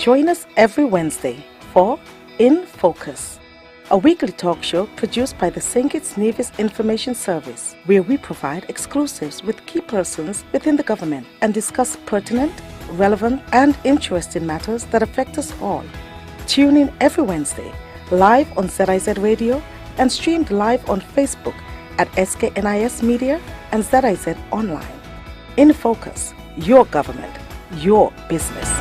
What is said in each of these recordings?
Join us every Wednesday for InFocus, a weekly talk show produced by the St. Kitts Nevis Information Service, where we provide exclusives with key persons within the government and discuss pertinent, relevant, and interesting matters that affect us all. Tune in every Wednesday, live on ZIZ Radio and streamed live on Facebook at SKNIS Media and ZIZ Online. InFocus, your government, your business.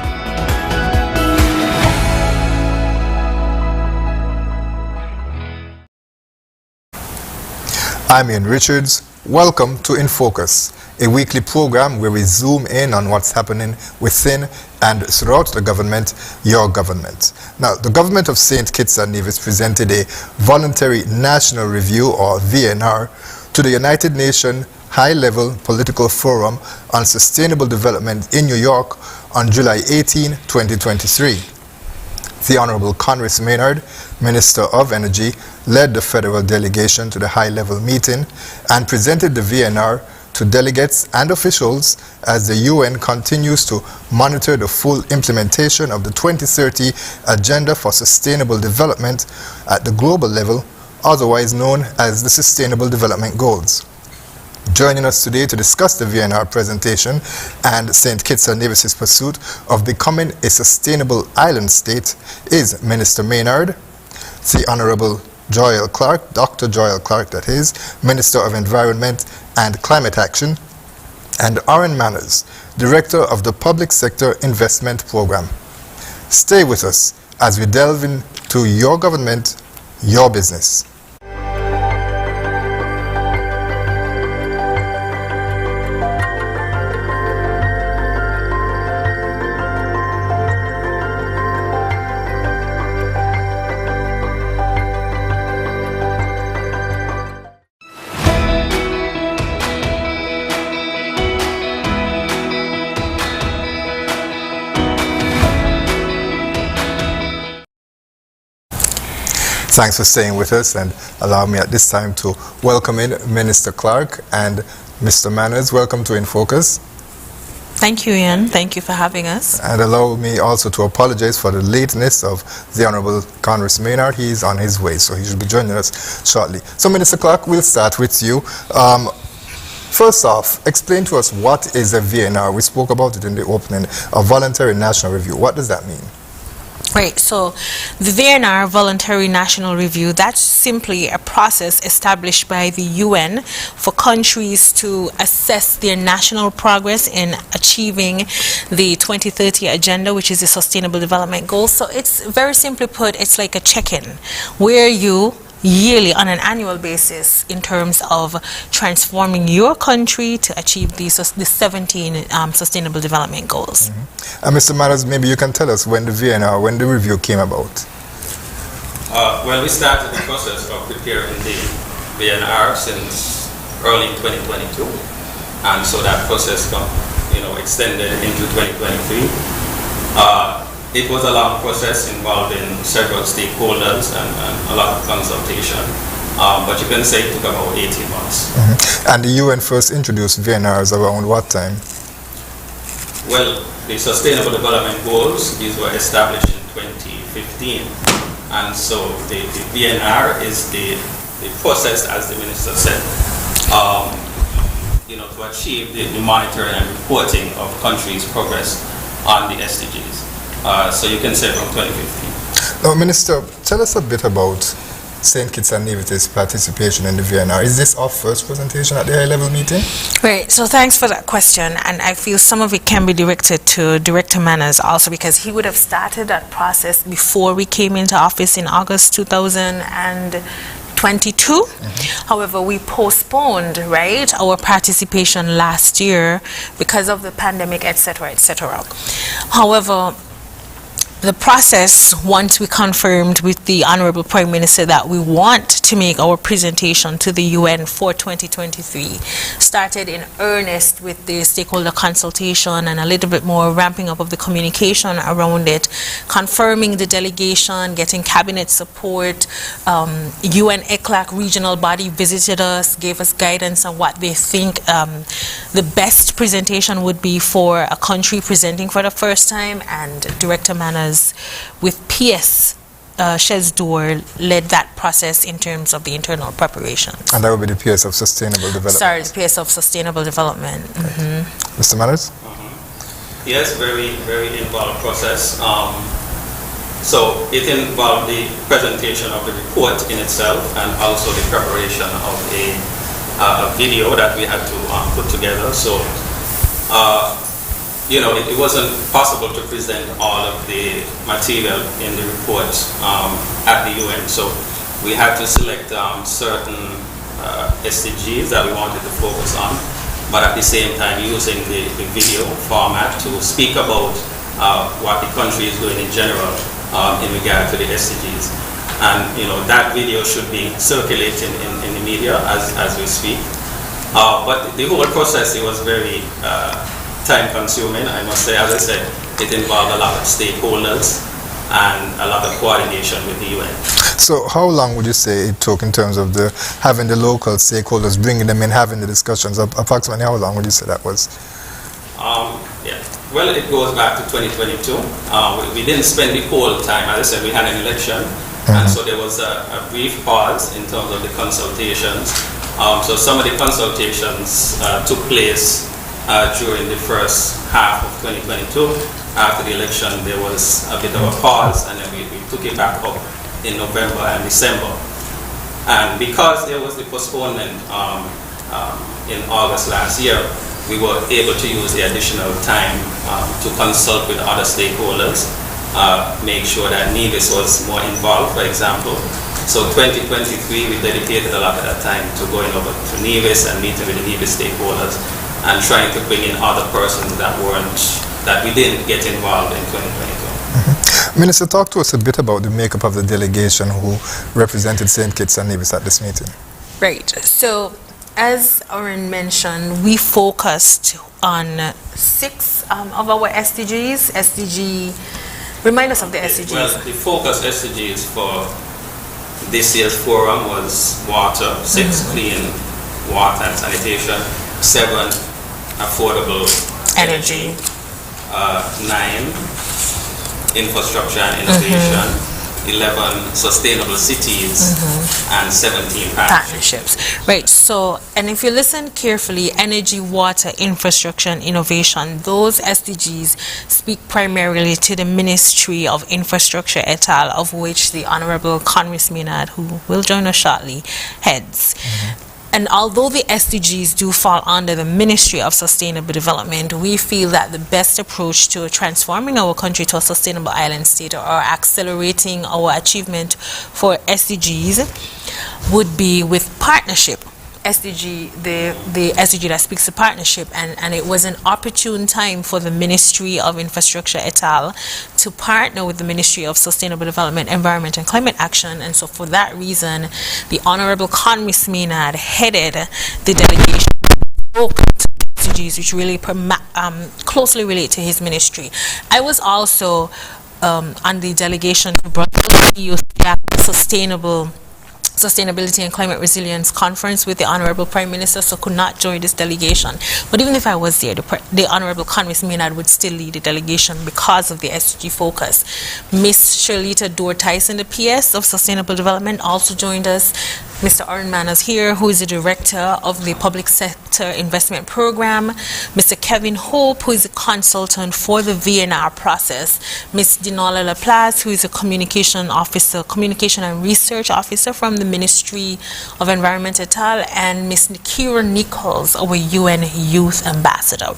I'm Ian Richards. Welcome to InFocus, a weekly program where we zoom in on what's happening within and throughout the government, your government. Now, the government of St. Kitts and Nevis presented a voluntary national review, or VNR, to the United Nations High-Level Political Forum on Sustainable Development in New York on July 18, 2023. The Honorable Konris Maynard, Minister of Energy, led the federal delegation to the high-level meeting and presented the VNR to delegates and officials as the UN continues to monitor the full implementation of the 2030 Agenda for Sustainable Development at the global level, otherwise known as the Sustainable Development Goals. Joining us today to discuss the VNR presentation and St. Kitts and Nevis's pursuit of becoming a sustainable island state is Minister Maynard, the Honorable Joyelle Clarke, Dr. Joyelle Clarke, that is, Minister of Environment and Climate Action, and Auren Manners, Director of the Public Sector Investment Program. Stay with us as we delve into your government, your business. Thanks for staying with us, and allow me at this time to welcome in Minister Clarke and Mr. Manners. Welcome to InFocus. Thank you, Ian. Thank you for having us. And allow me also to apologize for the lateness of the Honorable Konris Maynard. He is on his way, so he should be joining us shortly. So, Minister Clarke, we'll start with you. First off, explain to us what is a VNR. We spoke about it in the opening, a voluntary national review. What does that mean? Right, so the VNR, Voluntary National Review, that's simply a process established by the UN for countries to assess their national progress in achieving the 2030 Agenda, which is the Sustainable Development Goals. So it's very simply put, it's like a check-in where you yearly, on an annual basis, in terms of transforming your country to achieve the 17 Sustainable Development Goals. And Mr. Manners, maybe you can tell us when the review came about. Well, we started the process of preparing the VNR since early 2022, and so that process extended into 2023. It was a long process involving several stakeholders and a lot of consultation, but you can say it took about 18 months. And the UN first introduced VNRs around what time? Well, the Sustainable Development Goals, these were established in 2015, and so the VNR is the process, as the Minister said, to achieve the monitoring and reporting of countries' progress on the SDGs. So you can say from 2015. Now, Minister, tell us a bit about St. Kitts and Nevis' participation in the VNR. Is this our first presentation at the high-level meeting? Right, so thanks for that question, and I feel some of it can be directed to Director Manners also, because he would have started that process before we came into office in August 2022. However, we postponed, our participation last year because of the pandemic, etc., etc. However, the process, once we confirmed with the Honorable Prime Minister that we want to make our presentation to the UN for 2023, started in earnest with the stakeholder consultation and a little bit more ramping up of the communication around it, confirming the delegation, getting cabinet support. UN ECLAC regional body visited us, gave us guidance on what they think the best presentation would be for a country presenting for the first time, and Director Maynard partners with PS Shesdoor led that process in terms of the internal preparations. And that would be the PS of Sustainable Development. Sorry, the PS of Sustainable Development. Right. Mr. Maynard? Yes, very, very involved process. So it involved the presentation of the report in itself and also the preparation of a video that we had to put together. So, it wasn't possible to present all of the material in the report at the UN. So we had to select certain SDGs that we wanted to focus on, but at the same time using the video format to speak about what the country is doing in general in regard to the SDGs. And that video should be circulating in the media as we speak. But the whole process, it was very time consuming, I must say. As I said, it involved a lot of stakeholders and a lot of coordination with the UN. So how long would you say it took in terms of having the local stakeholders, bringing them in, having the discussions? Approximately how long would you say that was? Yeah. Well, it goes back to 2022. We didn't spend the whole time. As I said, we had an election, and so there was a brief pause in terms of the consultations. So some of the consultations took place during the first half of 2022. After the election, there was a bit of a pause, and then we took it back up in November and December. And because there was the postponement in August last year, we were able to use the additional time to consult with other stakeholders, make sure that NIVIS was more involved, for example. So 2023, we dedicated a lot of that time to going over to NIVIS and meeting with the NIVIS stakeholders and trying to bring in other persons that we didn't get involved in 2022. Minister, talk to us a bit about the makeup of the delegation who represented St. Kitts and Nevis at this meeting. Right. So, as Auren mentioned, we focused on 6 of our SDGs. Remind us of the SDGs. Well, the focus SDGs for this year's forum was water, 6, clean water and sanitation, 7, affordable energy, 9, infrastructure and innovation, 11, sustainable cities, and 17, partnerships. Right. So, and if you listen carefully, energy, water, infrastructure, and innovation, those SDGs speak primarily to the Ministry of Infrastructure et al., of which the Honorable Konris Maynard, who will join us shortly, heads. And although the SDGs do fall under the Ministry of Sustainable Development, we feel that the best approach to transforming our country to a sustainable island state or accelerating our achievement for SDGs would be with partnership. SDG, the SDG that speaks to partnership, and it was an opportune time for the Ministry of Infrastructure et al. To partner with the Ministry of Sustainable Development, Environment and Climate Action, and so for that reason, the Honorable Konris Maynard headed the delegation SDGs, which really closely relate to his ministry. I was also on the delegation to Brussels Sustainability and Climate Resilience Conference with the Honorable Prime Minister, so could not join this delegation. But even if I was there, the Honorable Konris Maynard would still lead the delegation because of the SDG focus. Miss Shirlita Dorr-Tyson, the PS of Sustainable Development, also joined us. Mr. Auren is here, who is the Director of the Public Sector Investment Program. Mr. Kevin Hope, who is a consultant for the VNR process. Ms. Dinola Laplace, who is a Communication and Research Officer from the Ministry of Environment et al., and Ms. Nikira Nichols, our UN Youth Ambassador.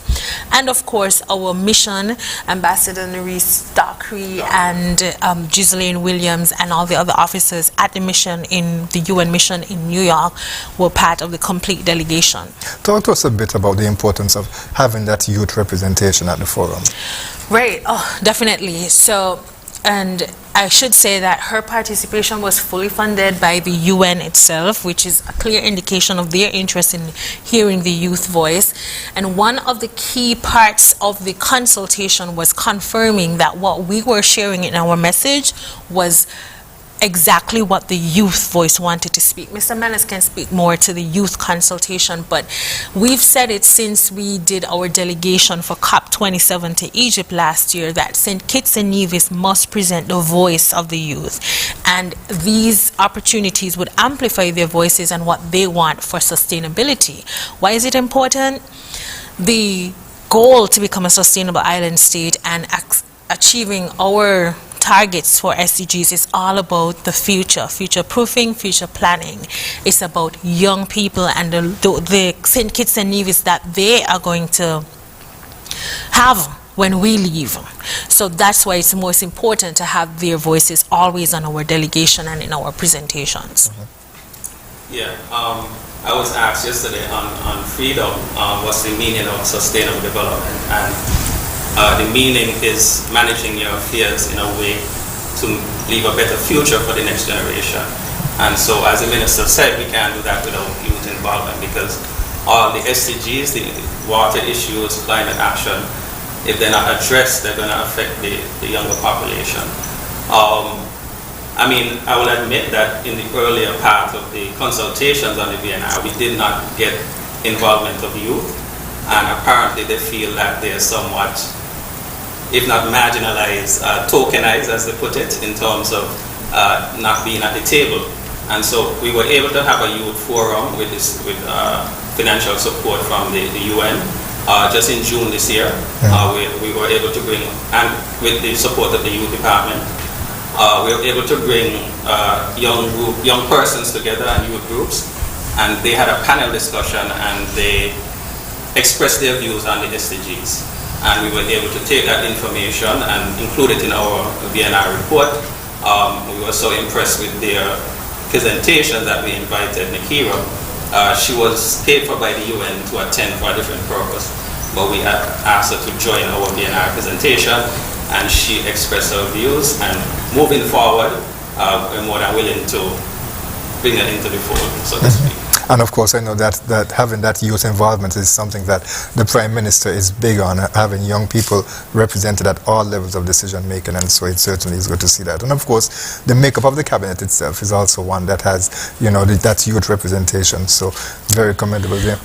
And of course, our mission, Ambassador Nerys Dockery and Ghislaine Williams and all the other officers at the mission in the UN mission in New York were part of the complete delegation. Talk to us a bit about the importance of having that youth representation at the forum. Right, definitely. So, and I should say that her participation was fully funded by the UN itself, which is a clear indication of their interest in hearing the youth voice. And one of the key parts of the consultation was confirming that what we were sharing in our message was exactly what the youth voice wanted to speak. Mr. Menace can speak more to the youth consultation, but we've said it since we did our delegation for COP27 to Egypt last year that St. Kitts and Nevis must present the voice of the youth, and these opportunities would amplify their voices and what they want for sustainability. Why is it important? The goal to become a sustainable island state and achieving our targets for SDGs is all about the future proofing, future planning. It's about young people and the St. Kitts and Nevis that they are going to have when we leave. So that's why it's most important to have their voices always on our delegation and in our presentations. Yeah, I was asked yesterday on freedom, what's the meaning of sustainable development? And the meaning is managing your affairs in a way to leave a better future for the next generation. And so, as the minister said, we can't do that without youth involvement, because all the SDGs, the water issues, climate action, if they're not addressed, they're going to affect the younger population. I mean, I will admit that in the earlier part of the consultations on the VNR, we did not get involvement of youth, and apparently they feel that they're somewhat, if not marginalized, tokenized, as they put it, in terms of not being at the table. And so we were able to have a youth forum with financial support from the UN just in June this year. We were able to bring, and with the support of the youth department, we were able to bring young persons together and youth groups, and they had a panel discussion and they expressed their views on the SDGs. And we were able to take that information and include it in our VNR report. We were so impressed with their presentation that we invited Nikira. She was paid for by the UN to attend for a different purpose, but we had asked her to join our VNR presentation, and she expressed her views. And moving forward, we're more than willing to bring her into the fold, so to speak. And of course, I know that having that youth involvement is something that the Prime Minister is big on, having young people represented at all levels of decision making, and so it certainly is good to see that. And of course, the makeup of the cabinet itself is also one that has, you know, that youth representation. So very commendable there.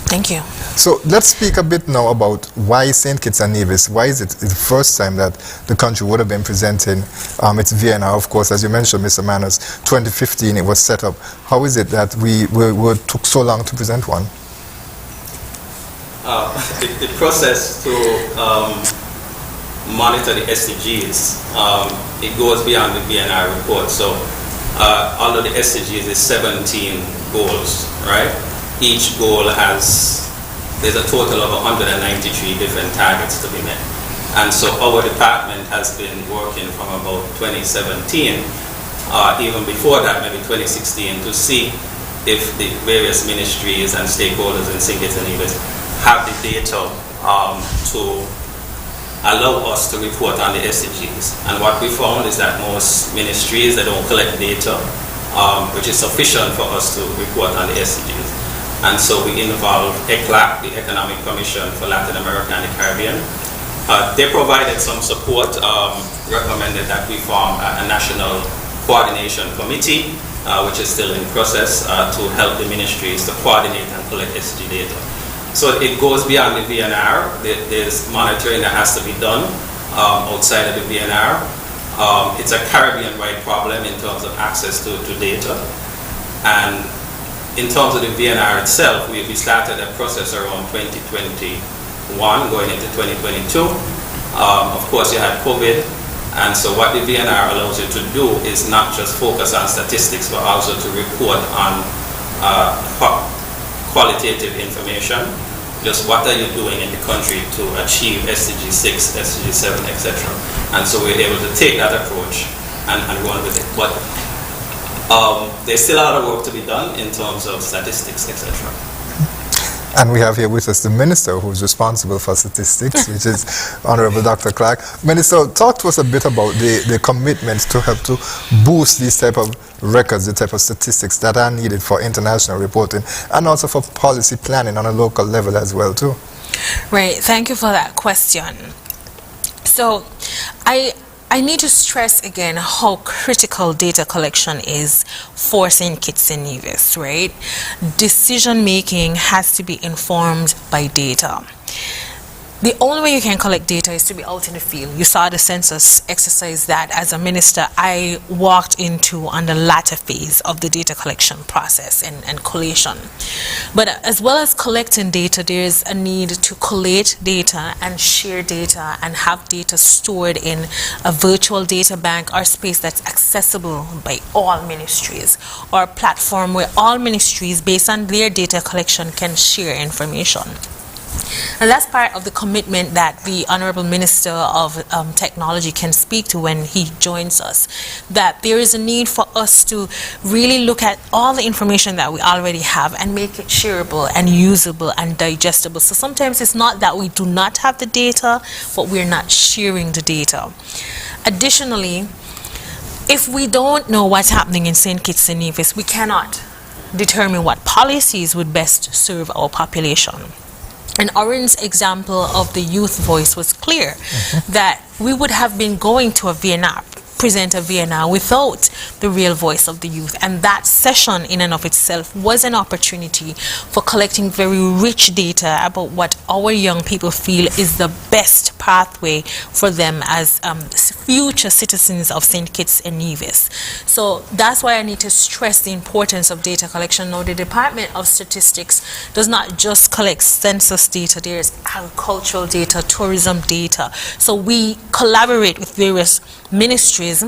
Thank you. So let's speak a bit now about why St. Kitts and Nevis. Why is it the first time that the country would have been presenting its VNR? Of course, as you mentioned, Mr. Manners, 2015 it was set up. How is it that we took so long to present one? The process to monitor the SDGs, it goes beyond the VNR report. So although the SDGs is 17 goals, right? Each goal there's a total of 193 different targets to be met. And so our department has been working from about 2017, even before that, maybe 2016, to see if the various ministries and stakeholders in St. Kitts and Nevis have the data to allow us to report on the SDGs. And what we found is that most ministries, they don't collect data, which is sufficient for us to report on the SDGs. And so we involved Clarke, the Economic Commission for Latin America and the Caribbean. They provided some support, recommended that we form a national coordination committee, which is still in process, to help the ministries to coordinate and collect SDG data. So it goes beyond the VNR. There's monitoring that has to be done outside of the VNR. It's a Caribbean-wide problem in terms of access to data. And in terms of the VNR itself, we started a process around 2021 going into 2022. Of course, you had COVID, and so what the VNR allows you to do is not just focus on statistics, but also to report on qualitative information. Just what are you doing in the country to achieve SDG 6, SDG 7, etc. And so we're able to take that approach and run with it. But there's still a lot of work to be done in terms of statistics, etc. And we have here with us the Minister who's responsible for statistics, which is Honorable Dr. Clarke. Minister, talk to us a bit about the commitment to help to boost these type of records, the type of statistics that are needed for international reporting and also for policy planning on a local level as well too. Right, thank you for that question. So I I need to stress again how critical data collection is for St. Kitts and Nevis, right? Decision making has to be informed by data. The only way you can collect data is to be out in the field. You saw the census exercise that as a minister I walked into on the latter phase of the data collection process and collation. But as well as collecting data, there's a need to collate data and share data and have data stored in a virtual data bank or space that's accessible by all ministries, or a platform where all ministries, based on their data collection, can share information. And that's part of the commitment that the Honorable Minister of Technology can speak to when he joins us, that there is a need for us to really look at all the information that we already have and make it shareable and usable and digestible. So sometimes it's not that we do not have the data, but we're not sharing the data. Additionally, if we don't know what's happening in St. Kitts and Nevis, we cannot determine what policies would best serve our population. And Auren's example of the youth voice was clear, that we would have been going to a VNR, present a VNR without the real voice of the youth. And that session in and of itself was an opportunity for collecting very rich data about what our young people feel is the best pathway for them as future citizens of St. Kitts and Nevis. So that's why I need to stress the importance of data collection. Now, the Department of Statistics does not just collect census data, there's agricultural data, tourism data. So we collaborate with various ministries,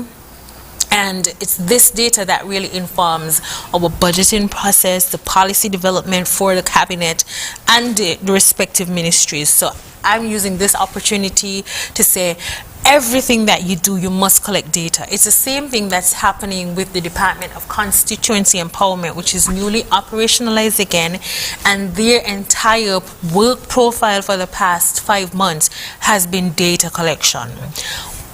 and it's this data that really informs our budgeting process, the policy development for the cabinet and the respective ministries. So I'm using this opportunity to say, everything that you do, you must collect data. It's the same thing that's happening with the Department of Constituency Empowerment, which is newly operationalized again, and their entire work profile for the past 5 months has been data collection.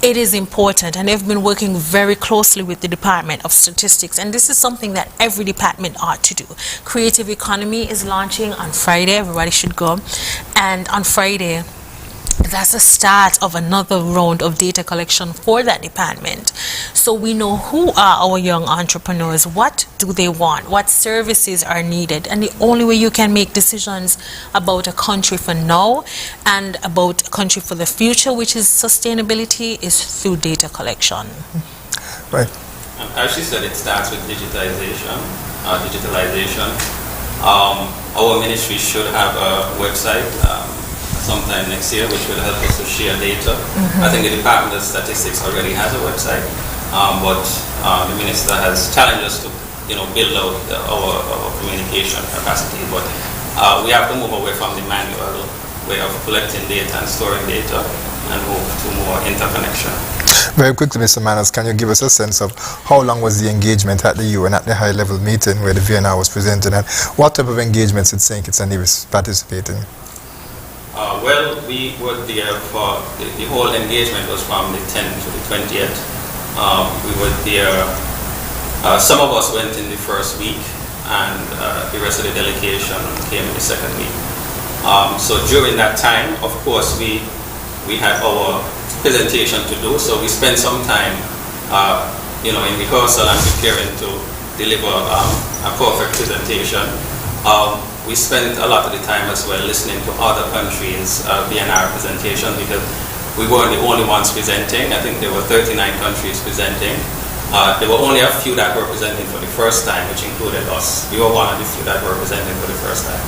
It is important, and they've been working very closely with the Department of Statistics, and this is something that every department ought to do. Creative Economy is launching on Friday. Everybody should go. And on Friday, that's the start of another round of data collection for that department. So we know who are our young entrepreneurs, what do they want, what services are needed, and the only way you can make decisions about a country for now and about a country for the future, which is sustainability, is through data collection. Right. As she said, it starts with digitalization. Our ministry should have a website sometime next year, which will help us to share data. I think the Department of Statistics already has a website, but the minister has challenged us to, build out our communication capacity. But we have to move away from the manual way of collecting data and storing data and move to more interconnection. Very quickly, Mr. Maynard, can you give us a sense of how long was the engagement at the UN at the high-level meeting where the VNR was presented, and what type of engagements did St. Kitts and Nevis participate in? Well, we were there for the whole engagement was from the 10th to the 20th. We were there. Some of us went in the first week, and the rest of the delegation came in the second week. So during that time, of course, we had our presentation to do. So we spent some time, in rehearsal and preparing to deliver a perfect presentation. We spent a lot of the time as well listening to other countries' VNR presentation, because we weren't the only ones presenting. I think there were 39 countries presenting. There were only a few that were presenting for the first time, which included us. We were one of the few that were presenting for the first time.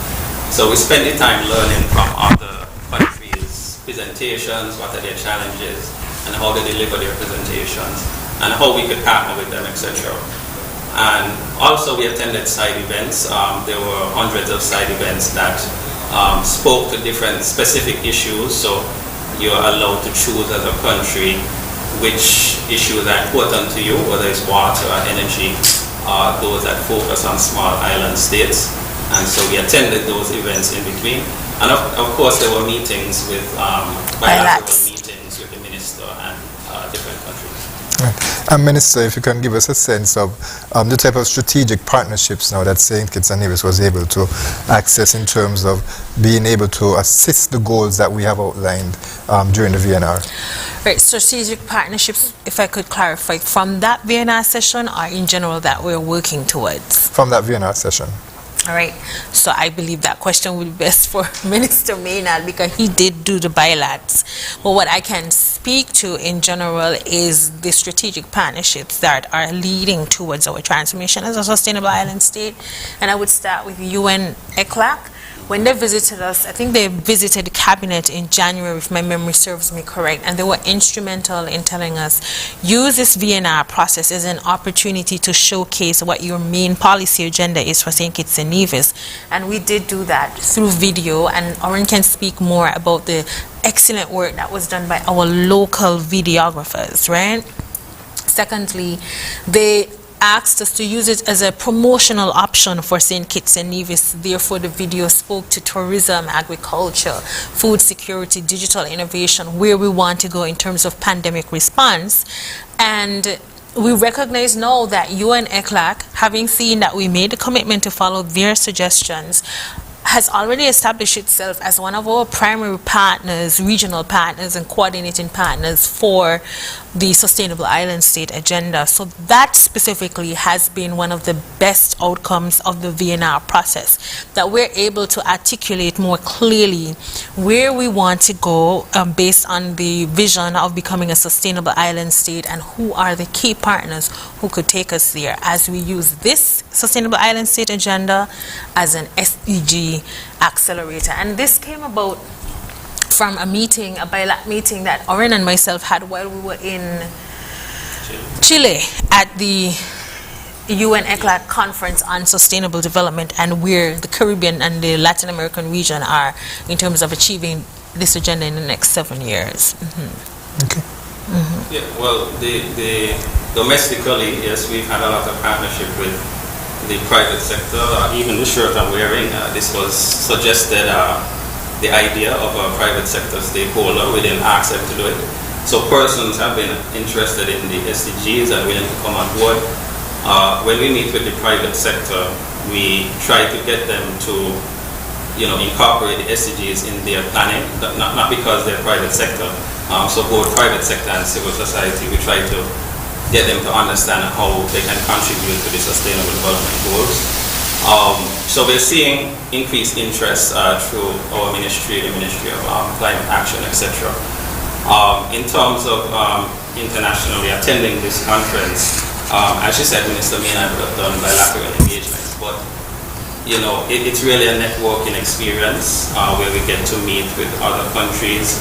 So we spent the time learning from other countries' presentations, what are their challenges, and how they deliver their presentations, and how we could partner with them, etc. And also we attended side events. There were hundreds of side events that spoke to different specific issues. So you're allowed to choose as a country which issues are important to you, whether it's water or energy, those that focus on small island states. And so we attended those events in between. And of course there were meetings with bilateral meetings with the minister and different countries. And Minister, if you can give us a sense of the type of strategic partnerships now that St. Kitts and Nevis was able to access in terms of being able to assist the goals that we have outlined during the VNR. Right, strategic partnerships, if I could clarify, from that VNR session or in general that we're working towards? From that VNR session. All right, so I believe that question would be best for Minister Maynard because he did do the bilats. But what I can speak to in general is the strategic partnerships that are leading towards our transformation as a sustainable island state. And I would start with UN Clarke. When they visited us, I think they visited the cabinet in January, if my memory serves me correct, and they were instrumental in telling us, use this VNR process as an opportunity to showcase what your main policy agenda is for St. Kitts and Nevis. And we did do that through video, and Auren can speak more about the excellent work that was done by our local videographers, right? Secondly, they asked us to use it as a promotional option for St. Kitts and Nevis. Therefore, the video spoke to tourism, agriculture, food security, digital innovation, where we want to go in terms of pandemic response. And we recognize now that UN Clarke, having seen that we made a commitment to follow their suggestions, has already established itself as one of our primary partners, regional partners and coordinating partners for the Sustainable Island State agenda. So that specifically has been one of the best outcomes of the VNR process, that we're able to articulate more clearly where we want to go based on the vision of becoming a sustainable island state and who are the key partners who could take us there as we use this Sustainable Island State agenda as an SDG accelerator. And this came about from a meeting, a bilateral meeting that Auren and myself had while we were in Chile at the UN Clarke conference on sustainable development and where the Caribbean and the Latin American region are in terms of achieving this agenda in the next 7 years. Okay. Yeah, well, the domestically, yes, we've had a lot of partnership with the private sector. Even the shirt I'm wearing, this was suggested, the idea of a private sector stakeholder. We didn't ask them to do it. So persons have been interested in the SDGs and willing to come on board. When we meet with the private sector, we try to get them to, incorporate the SDGs in their planning, not because they're private sector. So both private sector and civil society, we try to get them to understand how they can contribute to the sustainable development goals. So we're seeing increased interest through our ministry, the Ministry of Climate Action, etc. In terms of internationally attending this conference, as you said, Minister Maynard would have done bilateral engagements, but it's really a networking experience where we get to meet with other countries.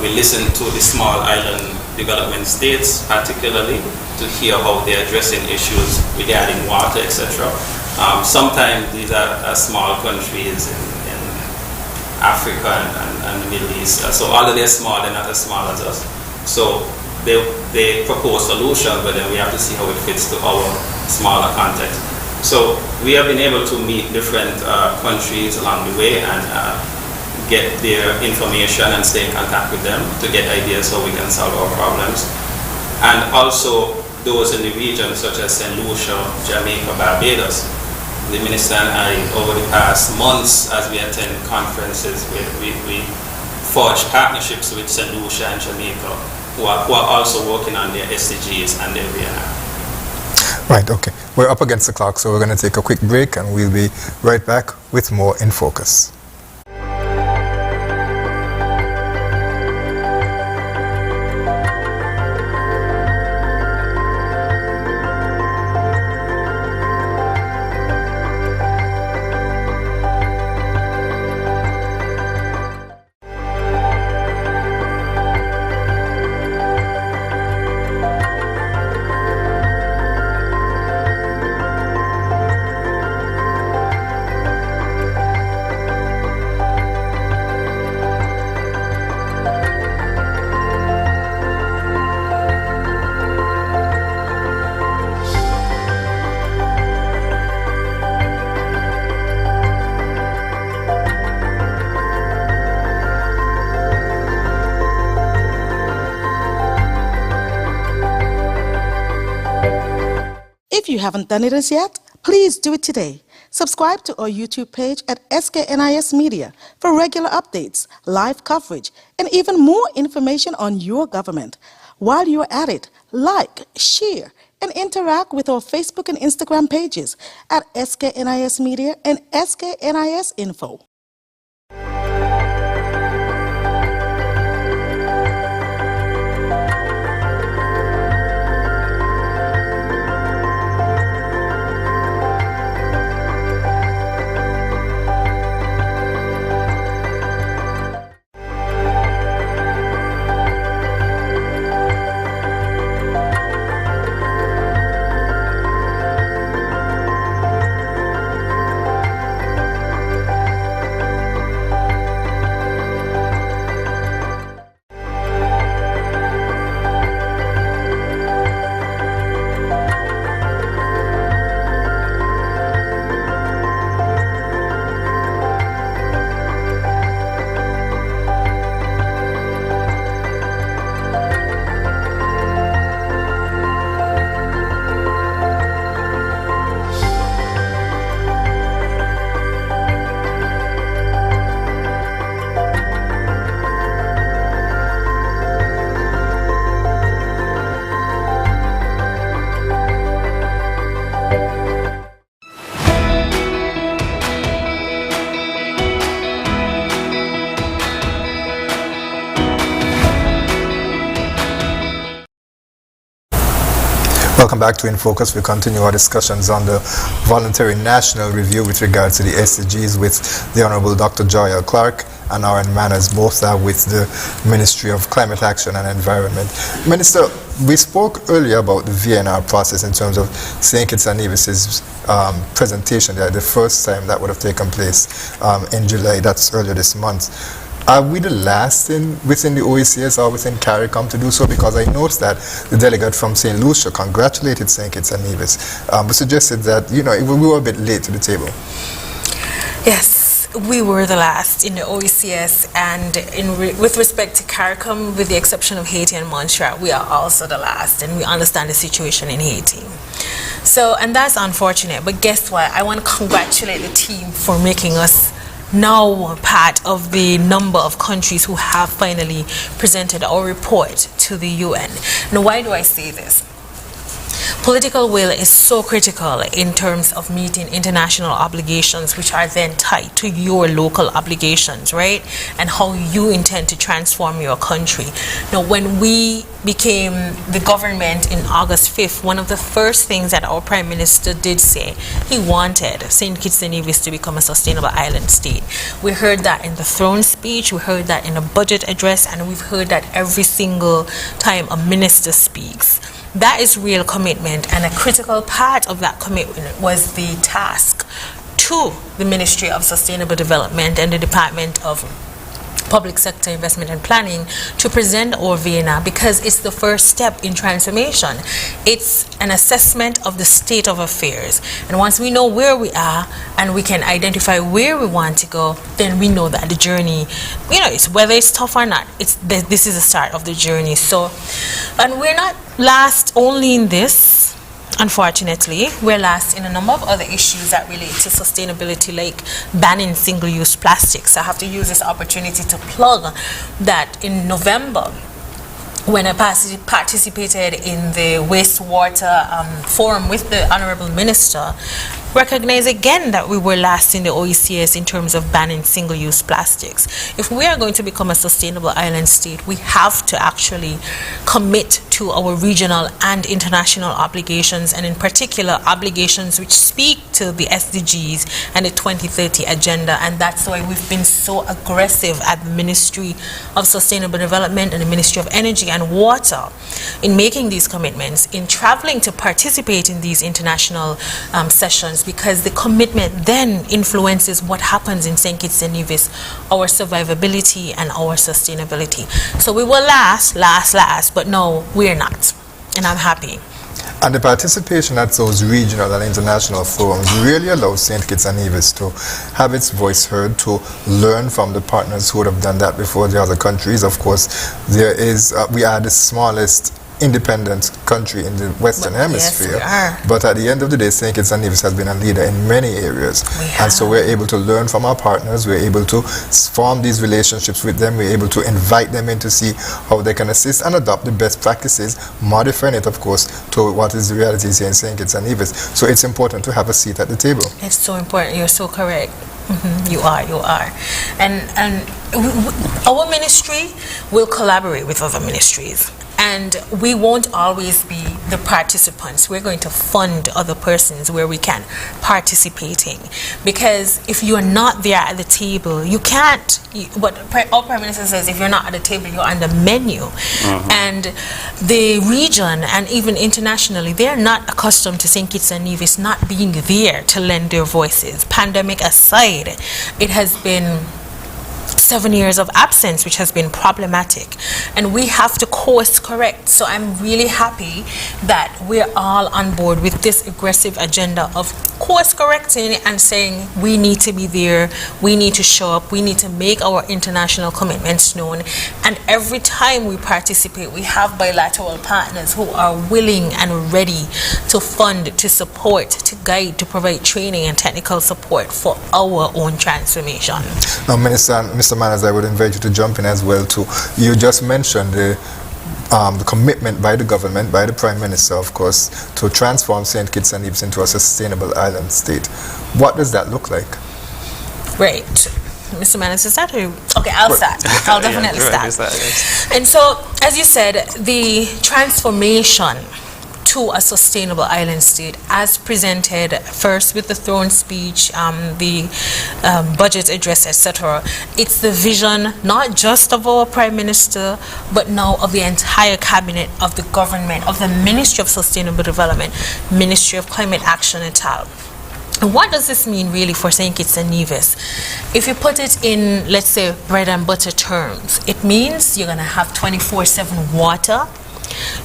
We listen to the small island development states, particularly, to hear how they're addressing issues regarding water, etc. Sometimes these are small countries in Africa and the Middle East. So although they're small, they're not as small as us. So they propose solutions, but then we have to see how it fits to our smaller context. So we have been able to meet different countries along the way and get their information and stay in contact with them to get ideas how we can solve our problems. And also those in the region such as St. Lucia, Jamaica, Barbados. The Minister and I, over the past months, as we attend conferences, we forge partnerships with St. Lucia and Jamaica, who are also working on their SDGs and their VNR. Right, okay. We're up against the clock, so we're going to take a quick break and we'll be right back with more In Focus. If you haven't done it as yet, please do it today. Subscribe to our YouTube page at SKNIS Media for regular updates, live coverage, and even more information on your government. While you're at it, like, share, and interact with our Facebook and Instagram pages at SKNIS Media and SKNIS Info. Welcome back to InFocus. We continue our discussions on the voluntary national review with regard to the SDGs with the Honorable Dr. Joyelle Clarke and Auren Maynard, both are with the Ministry of Climate Action and Environment. Minister, we spoke earlier about the VNR process in terms of St. Kitts and Nevis's presentation there, the first time that would have taken place in July, that's earlier this month. Are we the last within the OECS or within CARICOM to do so? Because I noticed that the delegate from St. Lucia congratulated St. Kitts and Nevis, but suggested that, you know, we were a bit late to the table. Yes, we were the last in the OECS, and with respect to CARICOM, with the exception of Haiti and Montreal, we are also the last, and we understand the situation in Haiti. So, and that's unfortunate, but guess what? I want to congratulate the team for making us now part of the number of countries who have finally presented our report to the UN. Now, why do I say this? Political will is so critical in terms of meeting international obligations, which are then tied to your local obligations, right? And how you intend to transform your country. Now, when we became the government in August 5th, one of the first things that our Prime Minister did say, he wanted St. Kitts and Nevis to become a sustainable island state. We heard that in the throne speech, we heard that in a budget address, and we've heard that every single time a minister speaks. That is real commitment, and a critical part of that commitment was the task to the Ministry of Sustainable Development and the Department of Public Sector Investment and Planning to present our VNR, because it's the first step in transformation. It's an assessment of the state of affairs, and once we know where we are and we can identify where we want to go, then we know that the journey, you know, it's whether it's tough or not, this is the start of the journey. So, and we're not last only in this. Unfortunately, we're last in a number of other issues that relate to sustainability, like banning single-use plastics. I have to use this opportunity to plug that in November, when I participated in the wastewater forum with the Honorable Minister, recognize again that we were last in the OECS in terms of banning single-use plastics. If we are going to become a sustainable island state, we have to actually commit to our regional and international obligations, and in particular obligations which speak to the SDGs and the 2030 agenda. And that's why we've been so aggressive at the Ministry of Sustainable Development and the Ministry of Energy and Water in making these commitments, in traveling to participate in these international sessions, because the commitment then influences what happens in St. Kitts and Nevis, our survivability and our sustainability. So we were last, but no, we're not. And I'm happy. And the participation at those regional and international forums really allows St. Kitts and Nevis to have its voice heard, to learn from the partners who would have done that before the other countries. Of course, there is, we are the smallest independent country in the Western Hemisphere. Yes, we are. But at the end of the day, St. Kitts and Nevis has been a leader in many areas. And so we're able to learn from our partners, we're able to form these relationships with them, we're able to invite them in to see how they can assist and adopt the best practices, modifying it, of course, to what is the reality here in St. Kitts and Nevis. So it's important to have a seat at the table. It's so important. You're so correct. You are. And our ministry will collaborate with other ministries. And we won't always be the participants. We're going to fund other persons where we can participating. Because if you're not there at the table, you can't. What our Prime Minister says, if you're not at the table, you're on the menu. And the region and even internationally, they're not accustomed to St. Kitts and Nevis not being there to lend their voices. Pandemic aside, it has been 7 years of absence, which has been problematic, and we have to course correct. So I'm really happy that we're all on board with this aggressive agenda of course correcting and saying we need to be there, we need to show up, we need to make our international commitments known. And every time we participate, we have bilateral partners who are willing and ready to fund, to support, to guide, to provide training and technical support for our own transformation. Now, Mr. Maynard, I would invite you to jump in as well too. You just mentioned the commitment by the government, by the Prime Minister, of course, to transform St. Kitts and Nevis into a sustainable island state. What does that look like? Right. Mr. Maynard, is that who? Okay, I'll start. I'll definitely start. And so, as you said, the transformation to a sustainable island state, as presented first with the throne speech, the budget address, etc. It's the vision not just of our Prime Minister, but now of the entire cabinet, of the government, of the Ministry of Sustainable Development, Ministry of Climate Action et al. And what does this mean really for St. Kitts and Nevis? If you put it in, let's say, bread and butter terms, it means you're going to have 24/7 water,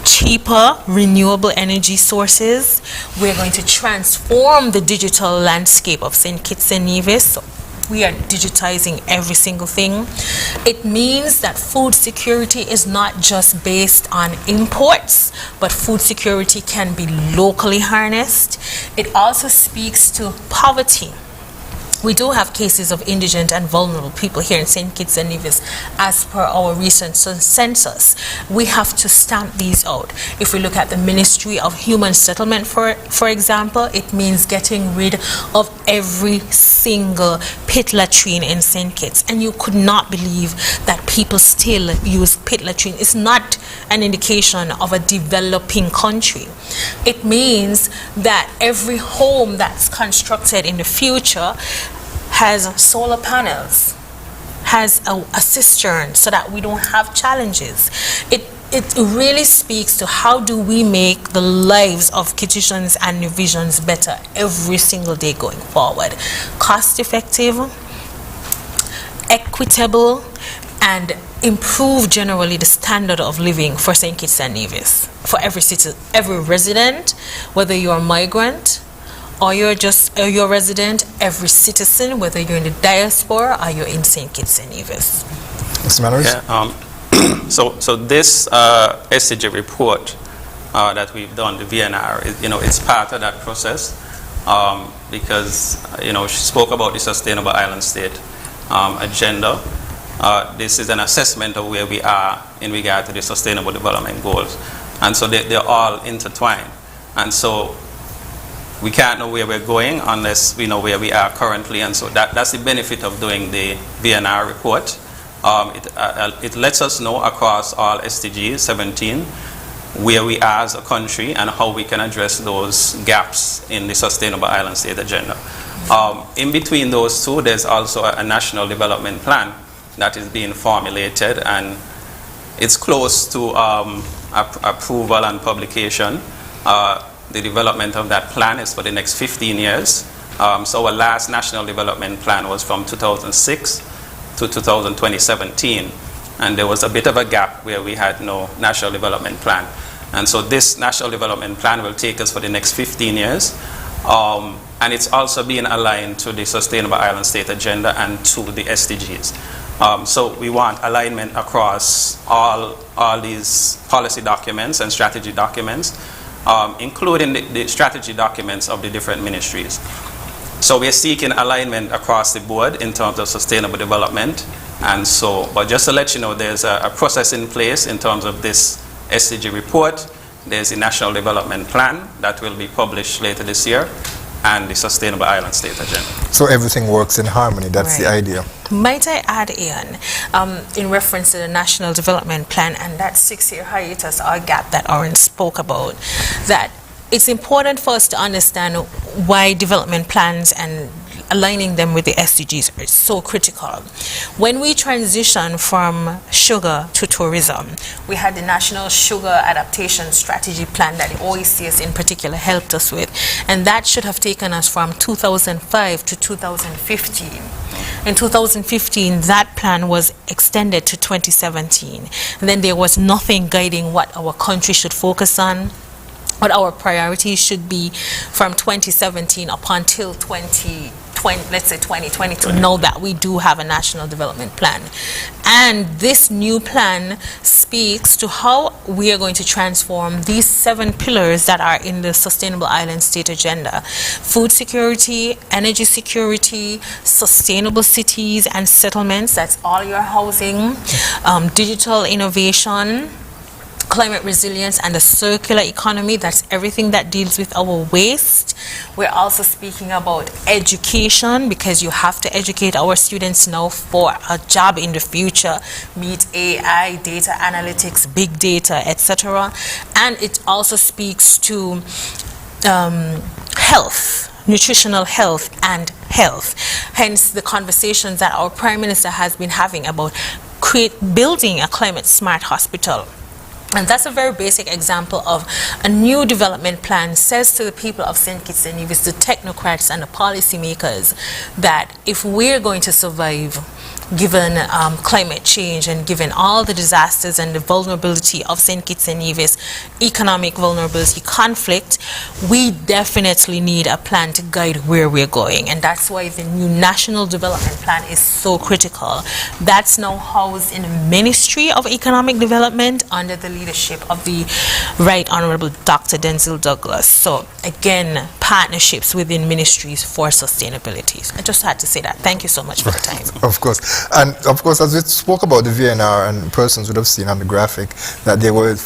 cheaper renewable energy sources. We're going to transform the digital landscape of St. Kitts and Nevis. So we are digitizing every single thing. It means that food security is not just based on imports, but food security can be locally harnessed. It also speaks to poverty. We do have cases of indigent and vulnerable people here in St. Kitts and Nevis as per our recent census. We have to stamp these out. If we look at the Ministry of Human Settlement, for example, it means getting rid of every single pit latrine in St. Kitts. And you could not believe that people still use pit latrine. It's not an indication of a developing country. It means that every home that's constructed in the future has solar panels, has a cistern, so that we don't have challenges. It really speaks to how do we make the lives of Kittitians and Nevisians better every single day going forward. Cost effective, equitable, and improve generally the standard of living for St. Kitts and Nevis. For every citizen, every resident, whether you're a migrant, or you're just a resident, every citizen, whether you're in the diaspora or you're in St. Kitts and Nevis. Mr. Maynard? Yeah, so this SCG report that we've done, the VNR, it's part of that process because, she spoke about the Sustainable Island State agenda. This is an assessment of where we are in regard to the Sustainable Development Goals. And so they're all intertwined. And so we can't know where we're going unless we know where we are currently, and so that's the benefit of doing the VNR report. It lets us know across all SDGs 17 where we are as a country and how we can address those gaps in the Sustainable Island State agenda. In between those two, there's also a national development plan that is being formulated, and it's close to approval and publication. The development of that plan is for the next 15 years. So our last national development plan was from 2006 to 2017. And there was a bit of a gap where we had no national development plan. And so this national development plan will take us for the next 15 years. And it's also being aligned to the Sustainable Island State agenda and to the SDGs. So we want alignment across all these policy documents and strategy documents, including the strategy documents of the different ministries. So we're seeking alignment across the board in terms of sustainable development. And so, but just to let you know, there's a process in place in terms of this SDG report. There's the National Development Plan that will be published later this year, and the Sustainable Island State Agenda. So everything works in harmony, that's the idea. Might I add, Ian, in reference to the National Development Plan and that 6-year hiatus or gap that Auren spoke about, that it's important for us to understand why development plans and aligning them with the SDGs are so critical. When we transition from sugar to tourism, we had the National Sugar Adaptation Strategy Plan that the OECS in particular helped us with, and that should have taken us from 2005 to 2015. In 2015, that plan was extended to 2017. And then there was nothing guiding what our country should focus on, what our priorities should be from 2017 up until 2020 to know that we do have a national development plan. And this new plan speaks to how we are going to transform these 7 pillars that are in the Sustainable Island State Agenda: food security, energy security, sustainable cities and settlements, that's all your housing, digital innovation, climate resilience, and the circular economy, that's everything that deals with our waste. We're also speaking about education, because you have to educate our students now for a job in the future, be it AI, data analytics, big data, etc. And it also speaks to health, nutritional health and health. Hence the conversations that our Prime Minister has been having about building a climate smart hospital. And that's a very basic example of a new development plan says to the people of St. Kitts and Nevis, the technocrats and the policymakers, that if we're going to survive given climate change and given all the disasters and the vulnerability of St. Kitts and Nevis, economic vulnerability, conflict, we definitely need a plan to guide where we're going. And that's why the new National Development Plan is so critical. That's now housed in the Ministry of Economic Development under the leadership of the Right Honorable Dr. Denzil Douglas. So again, partnerships within ministries for sustainability. I just had to say that. Thank you so much for the time. Of course. And of course, as we spoke about the VNR, and persons would have seen on the graphic that there were,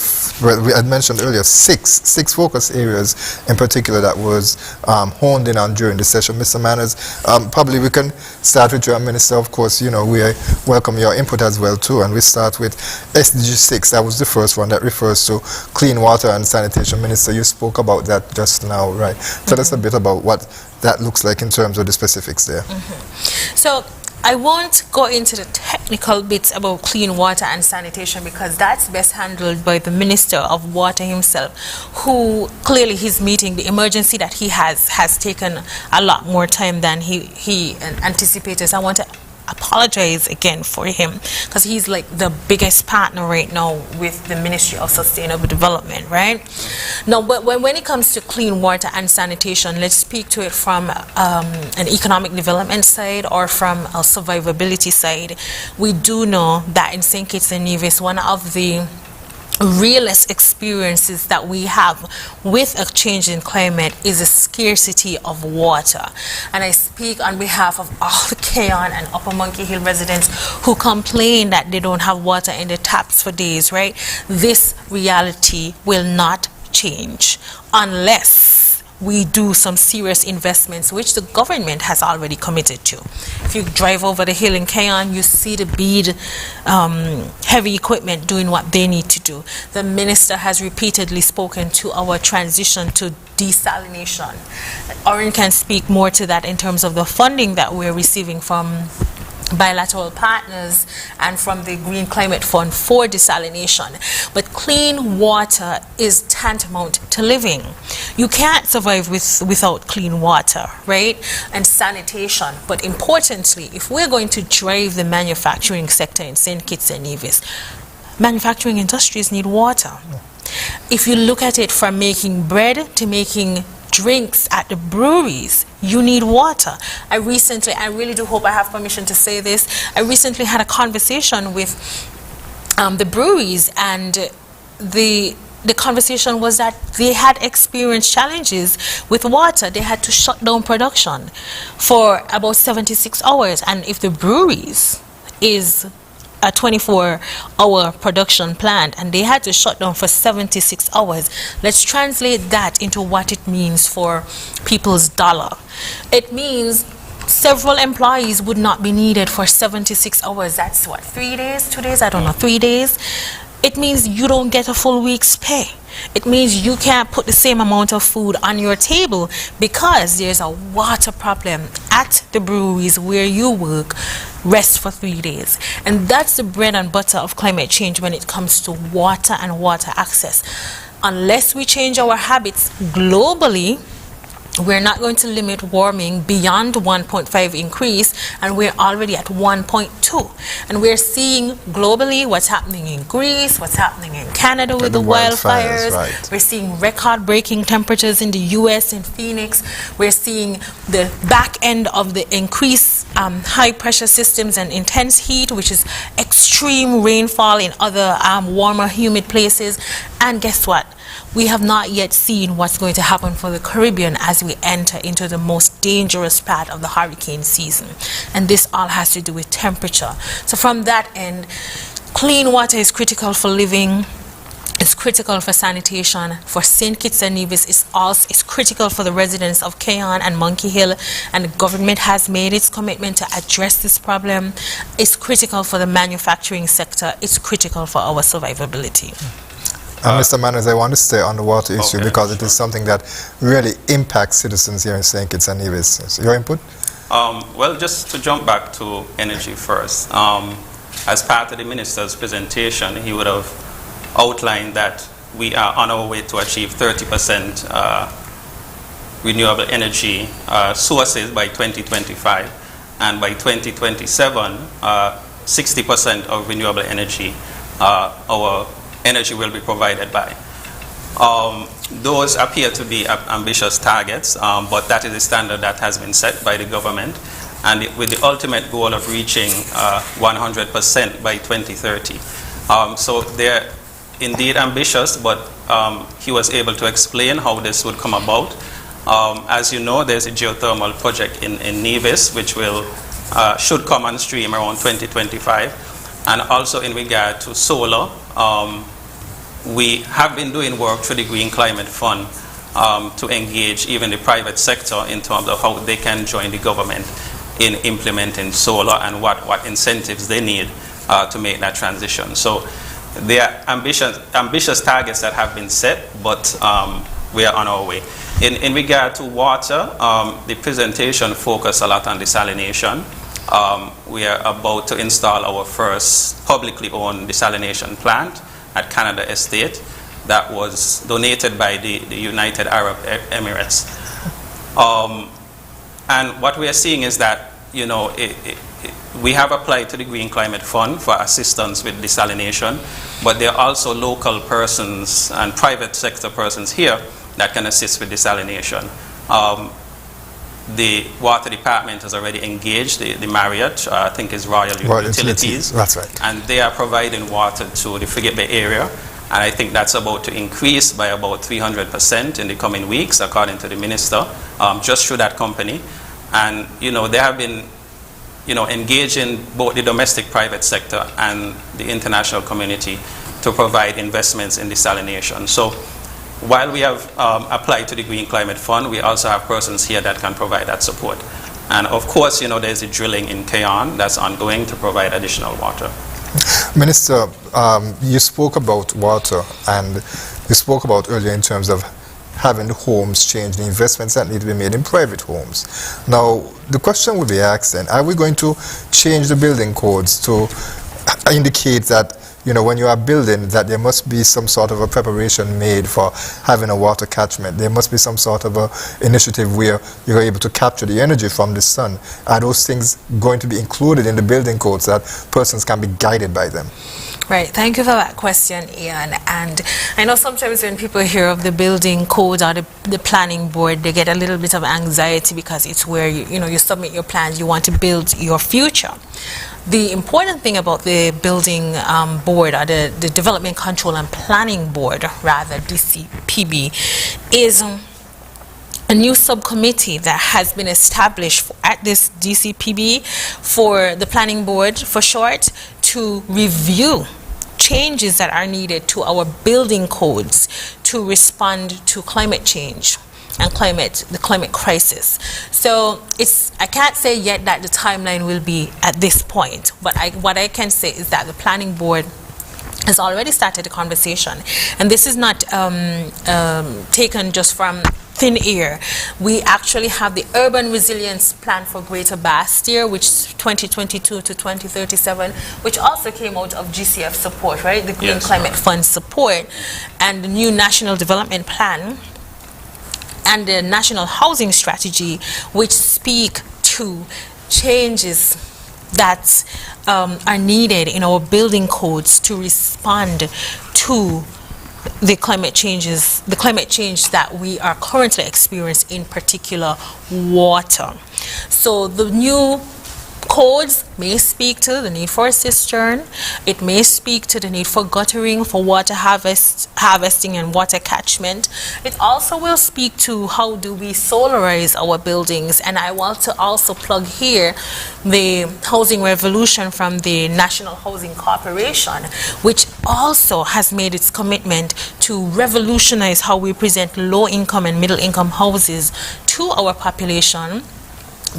we had mentioned earlier, six focus areas in particular that was honed in on during the session. Mr. Manners, probably we can start with your Minister. Of course, you know, we welcome your input as well too, and we start with SDG 6. That was the first one that refers to clean water and sanitation. Minister, you spoke about that just now, right? Tell us a bit about what that looks like in terms of the specifics there. So I won't go into the technical bits about clean water and sanitation, because that's best handled by the Minister of Water himself, who clearly his meeting, the emergency that he has taken a lot more time than he anticipated. So I want to apologize again for him, because he's like the biggest partner right now with the Ministry of Sustainable Development, right? Now, but when it comes to clean water and sanitation, let's speak to it from an economic development side or from a survivability side. We do know that in St. Kitts and Nevis, one of the realest experiences that we have with a change in climate is a scarcity of water. And I speak on behalf of all the Keon and Upper Monkey Hill residents who complain that they don't have water in the taps for days, right? This reality will not change unless we do some serious investments, which the government has already committed to. If you drive over the hill in Keon, you see the bead heavy equipment doing what they need to do. The minister has repeatedly spoken to our transition to desalination. Auren can speak more to that in terms of the funding that we're receiving from bilateral partners and from the Green Climate Fund for desalination. But clean water is tantamount to living. You can't survive without clean water, right? And sanitation. But importantly, if we're going to drive the manufacturing sector in St. Kitts and Nevis, manufacturing industries need water. If you look at it from making bread to making drinks at the breweries, you need water. I really do hope I have permission to say this, I recently had a conversation with the breweries, and the conversation was that they had experienced challenges with water. They had to shut down production for about 76 hours. And if the breweries is a 24-hour production plant and they had to shut down for 76 hours, let's translate that into what it means for people's dollar. It means several employees would not be needed for 76 hours. That's what, 3 days, 2 days? I don't know, 3 days. It means you don't get a full week's pay. It means you can't put the same amount of food on your table because there's a water problem at the breweries where you work. Rest for 3 days. And that's the bread and butter of climate change when it comes to water and water access. Unless we change our habits globally, we're not going to limit warming beyond 1.5 increase, and we're already at 1.2. And we're seeing globally what's happening in Greece, what's happening in Canada with the wildfires. Right. We're seeing record-breaking temperatures in the US, in Phoenix. We're seeing the back end of the increased high-pressure systems and intense heat, which is extreme rainfall in other warmer, humid places. And guess what? We have not yet seen what's going to happen for the Caribbean as we enter into the most dangerous part of the hurricane season. And this all has to do with temperature. So from that end, clean water is critical for living. It's critical for sanitation. For St. Kitts and Nevis, it's critical for the residents of Keyon and Monkey Hill, and the government has made its commitment to address this problem. It's critical for the manufacturing sector. It's critical for our survivability. Mr. Maynard, I want to stay on the water issue because it is something that really impacts citizens here in St. Kitts and Nevis. So your input? Well, just to jump back to energy first. As part of the minister's presentation, he would have outlined that we are on our way to achieve 30% renewable energy sources by 2025, and by 2027, 60% of renewable energy, our energy will be provided by. Those appear to be ambitious targets, but that is the standard that has been set by the government, and with the ultimate goal of reaching 100% by 2030. So they're indeed ambitious, but he was able to explain how this would come about. As you know, there's a geothermal project in Nevis, which should come on stream around 2025. And also in regard to solar, we have been doing work through the Green Climate Fund to engage even the private sector in terms of how they can join the government in implementing solar and what incentives they need to make that transition. So there are ambitious targets that have been set, but we are on our way. In regard to water, the presentation focused a lot on desalination. We are about to install our first publicly owned desalination plant at Canada Estate that was donated by the United Arab Emirates. And what we are seeing is that, you know, we have applied to the Green Climate Fund for assistance with desalination, but there are also local persons and private sector persons here that can assist with desalination. The water department has already engaged the Marriott, I think is Royal Utilities. That's right. And they are providing water to the Frigate Bay area. And I think that's about to increase by about 300% in the coming weeks, according to the minister, just through that company. And, you know, they have been, you know, engaging both the domestic private sector and the international community to provide investments in desalination. So while we have applied to the Green Climate Fund, we also have persons here that can provide that support. And of course, you know, there's a drilling in Keyon that's ongoing to provide additional water. Minister, you spoke about water, and you spoke about earlier in terms of having the homes change, the investments that need to be made in private homes. Now, the question would be asked then, are we going to change the building codes to indicate that, you know, when you are building, that there must be some sort of a preparation made for having a water catchment? There must be some sort of a initiative where you're able to capture the energy from the sun. Are those things going to be included in the building codes that persons can be guided by them? Right, thank you for that question, Ian. And I know sometimes when people hear of the building code or the planning board, they get a little bit of anxiety because it's where you submit your plans, you want to build your future. The important thing about the building board, or the Development Control and Planning Board, rather, DCPB, is a new subcommittee that has been established at this DCPB for the planning board, for short, to review changes that are needed to our building codes to respond to climate change and the climate crisis. So I can't say yet that the timeline will be at this point, but what I can say is that the planning board has already started a conversation, and this is not taken just from thin air. We actually have the Urban Resilience Plan for Greater Bastia, which is 2022 to 2037, which also came out of GCF support, right? The Green Climate Fund support, and the new National Development Plan and the National Housing Strategy, which speak to changes that are needed in our building codes to respond to the climate change that we are currently experiencing, in particular water. So the new codes may speak to the need for a cistern. It may speak to the need for guttering, for water harvesting and water catchment. It also will speak to how do we solarize our buildings. And I want to also plug here the housing revolution from the National Housing Corporation, which also has made its commitment to revolutionize how we present low-income and middle-income houses to our population,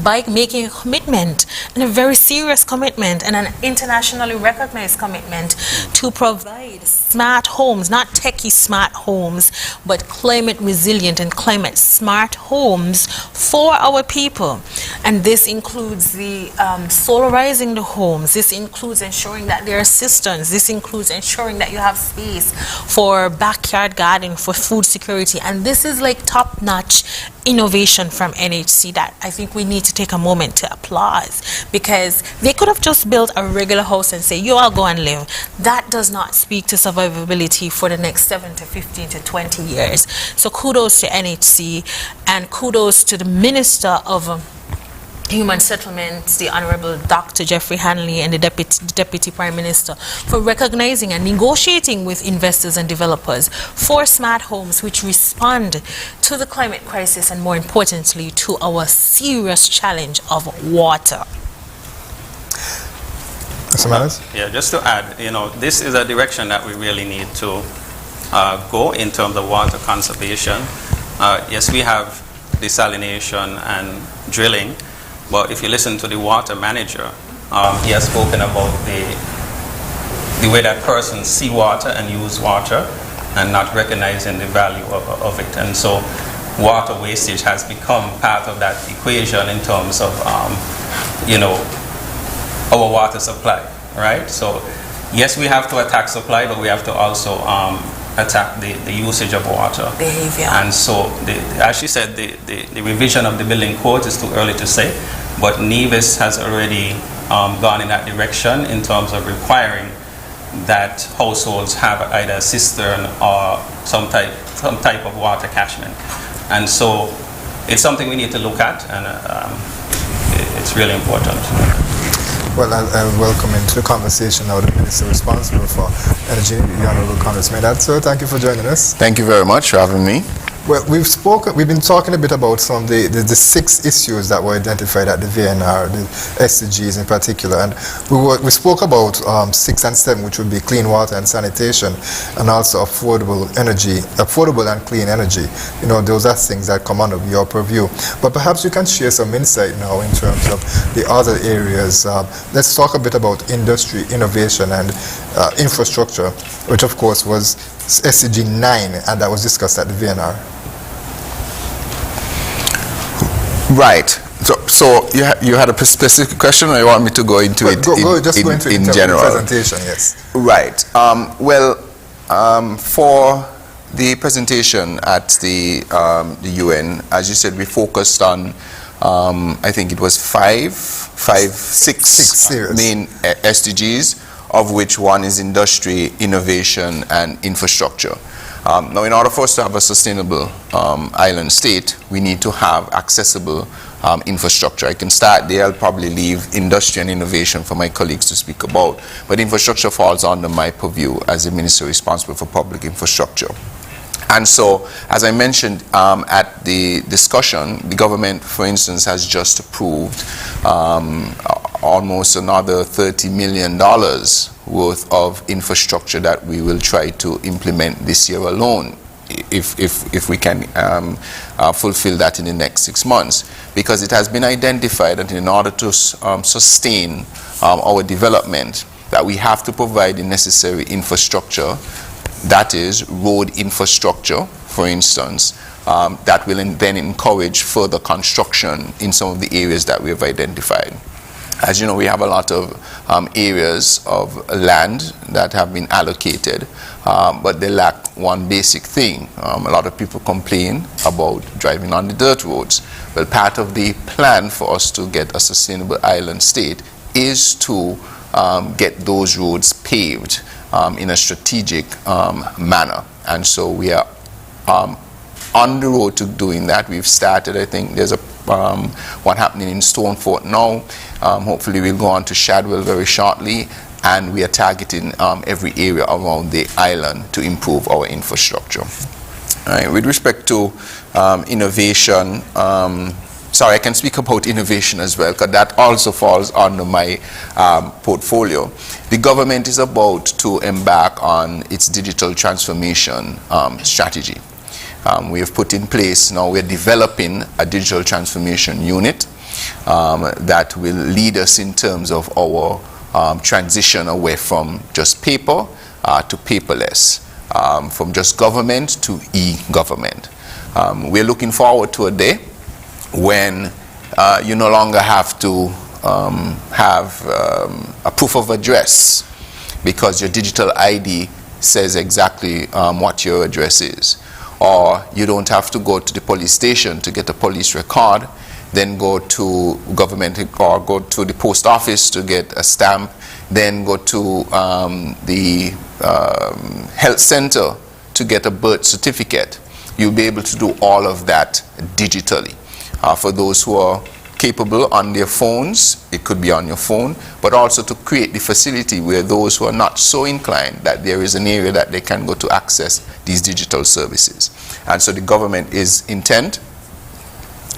by making a commitment, and a very serious commitment, and an internationally recognized commitment to provide smart homes, not techie smart homes, but climate resilient and climate smart homes for our people. And this includes the solarizing the homes. This includes ensuring that there are cisterns. This includes ensuring that you have space for backyard garden, for food security. And this is like top-notch innovation from NHC that I think we need to take a moment to applaud, because they could have just built a regular house and say, you all go and live. That does not speak to survivability for the next 7 to 15 to 20 years. So kudos to NHC, and kudos to the Minister of Human Settlements, the Honorable Dr. Jeffrey Hanley, and the Deputy Prime Minister for recognizing and negotiating with investors and developers for smart homes which respond to the climate crisis and, more importantly, to our serious challenge of water. Mr. Maynard? Yeah, just to add, this is a direction that we really need to go in terms of water conservation. Yes, we have desalination and drilling. But if you listen to the water manager, he has spoken about the way that persons see water and use water and not recognizing the value of it. And so water wastage has become part of that equation in terms of, our water supply, right? So yes, we have to attack supply, but we have to also attack the usage of water. Behavior. And so, as she said, the revision of the building code is too early to say, but NIVIS has already gone in that direction in terms of requiring that households have either a cistern or some type of water catchment. And so it's something we need to look at, and it's really important. Well, I'll welcome into the conversation now the Minister responsible for Energy, the Honorable Konris. Maynard, sir, thank you for joining us. Thank you very much for having me. Well, we've been talking a bit about some of the 6 issues that were identified at the VNR, the SDGs in particular, and we spoke about 6 and 7, which would be clean water and sanitation, and also affordable and clean energy. Those are things that come under your purview. But perhaps you can share some insight now in terms of the other areas. Let's talk a bit about industry, innovation, and infrastructure, which of course was SDG 9, and that was discussed at the VNR. Right. So you had a specific question, or you want me to go into it in general? Presentation, yes. Right. For the presentation at the UN, as you said, we focused on I think it was 6 main SDGs, of which one is industry, innovation, and infrastructure. Now, in order for us to have a sustainable island state, we need to have accessible infrastructure. I can start there. I'll probably leave industry and innovation for my colleagues to speak about. But infrastructure falls under my purview as the minister responsible for public infrastructure. And so, as I mentioned at the discussion, the government, for instance, has just approved almost another $30 million worth of infrastructure that we will try to implement this year alone, if we can fulfill that in the next 6 months. Because it has been identified that in order to sustain our development, that we have to provide the necessary infrastructure, that is road infrastructure, for instance, that will then encourage further construction in some of the areas that we have identified. As you know, we have a lot of areas of land that have been allocated, but they lack one basic thing. A lot of people complain about driving on the dirt roads. Well, part of the plan for us to get a sustainable island state is to get those roads paved in a strategic manner. And so we are on the road to doing that. We've started. I think there's a one happening in Stonefort now. Hopefully we'll go on to Shadwell very shortly, and we are targeting every area around the island to improve our infrastructure. All right. With respect to innovation, sorry, I can speak about innovation as well, because that also falls under my portfolio. The government is about to embark on its digital transformation strategy. We have put in place, now we're developing a digital transformation unit that will lead us in terms of our transition away from just paper to paperless, from just government to e-government. We're looking forward to a day when you no longer have to have a proof of address, because your digital ID says exactly what your address is. Or you don't have to go to the police station to get a police record, then go to government or go to the post office to get a stamp, then go to the health center to get a birth certificate. You'll be able to do all of that digitally. For those who are capable on their phones, it could be on your phone, but also to create the facility where those who are not so inclined, that there is an area that they can go to access these digital services. And so the government is intent,